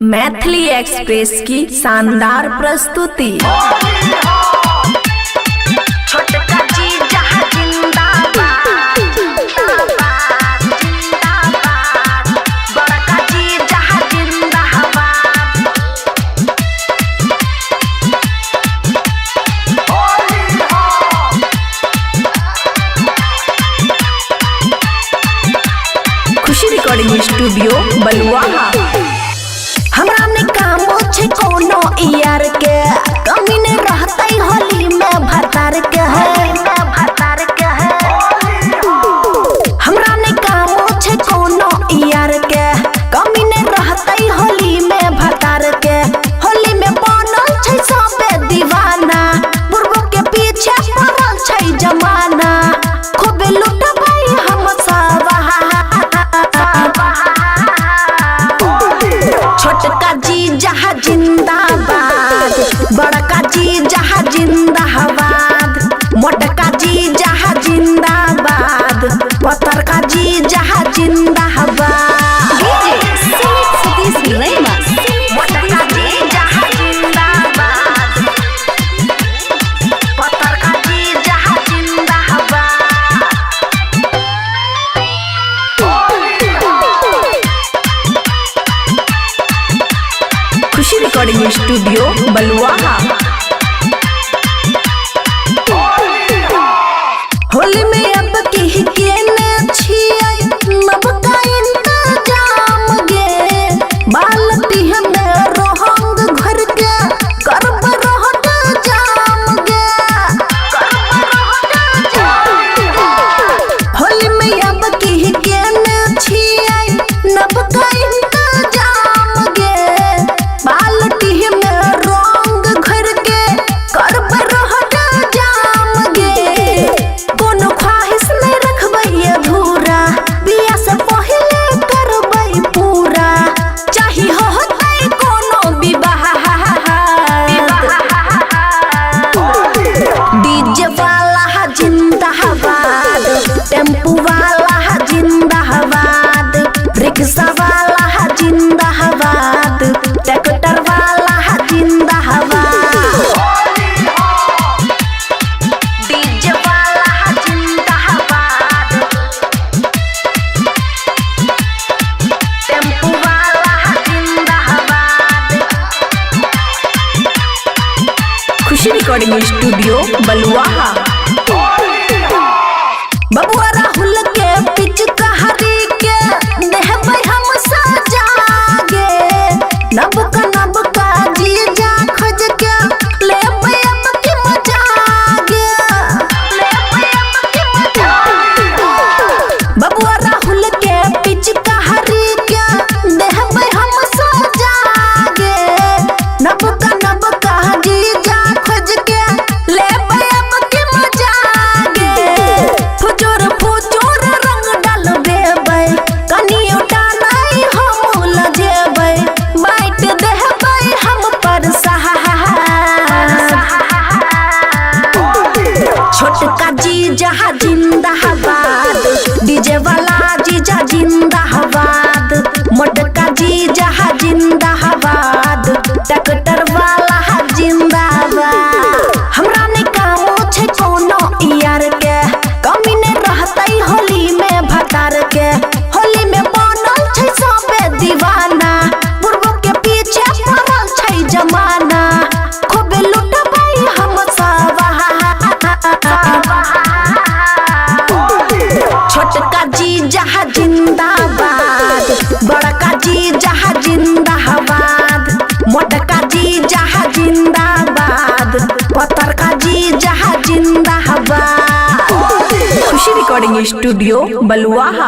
Maithili express की शानदार प्रस्तुति। खुशी रिकॉर्डिंग स्टूडियो बलुआहा। हमरा ने कामो छे कोनो यार के, कमी ने रहतई होली में भतार के है। हमरा ने कामो छे कोनो यार के, कमी ने रहतई होली में भतार के। होली में बनल छे सबे दीवाना, बुढ़बो के पीछे पड़ल छे जमाना। खूब लुटबई हम सब, छोटका जी जहाँ जिंदाबाद, बड़का जी जहाँ जिंदाबाद, मोटका जी जहाँ जिंदाबाद, पतरका जी जहाँ जिंदाबाद। मोटका जी जहाँ जिंदाबाद, पतरका जी जहाँ जिंदाबाद। खुशी रिकॉर्डिंग स्टूडियो बलुआहा। होली में अब की केने छियै नबका इंतजाम गे। बाल्टी में रोहंग घर के करब रहत जाम गे। होली में अब की केने छियै नबका इंतजाम गे। बाल्टी में रंग घर के करब रहत जाम गे। कोनो ख्वाहिश नहीं रखबै अधूरा, बिया से पहले करबै पूरा। चाही होतै कोनो विवाह, डीजे वाला जिंदाबाद, टेम्पू वाला जिंदाबाद, रिक्शा वाला जिंदाबाद, ट्रैक्टर वाला जिंदाबाद। डीजे वाला जिंदाबाद, टेम्पू वाला जिंदाबाद। खुशी रिकॉर्डिंग स्टूडियो बलुआहा। बबुआ राहुल के पिचकारी के देहबै हम सजा गे। नबका जीजा खोज के लेबै अब की मजा गे। बबुआ राहुल के पिचकारी के देहबै हम सजा गे। नबका जीजा खोज के लेबै अब की मजा गे। फुचुर रंग डाल देबै, कनियोटा नहीं हम लजेबै। बाइट देबै हम पर छोटका जी जहाँ जिंदाबाद, डीजे वाला जीजा जिंदाबाद, मोटका जी जहाँ जिंदाबाद, ट्रैक्टर वाला जिंदाबाद। हमरा ने कामो छे कोनो यार के, कमी ने रहतई होली में भतार के। होली में बनल छे सबे दीवाना, बुढ़बो के पीछे पड़ल छे जमाना। खूब लुटबई हम सब, छोटका जी जहाँ जिंदाबाद, बड़का जी जहाँ जिंदाबाद, मोटका जी जहाँ जिंदाबाद, पतरका जी जहाँ जिंदाबाद। खुशी रिकॉर्डिंग स्टूडियो बलुआहा।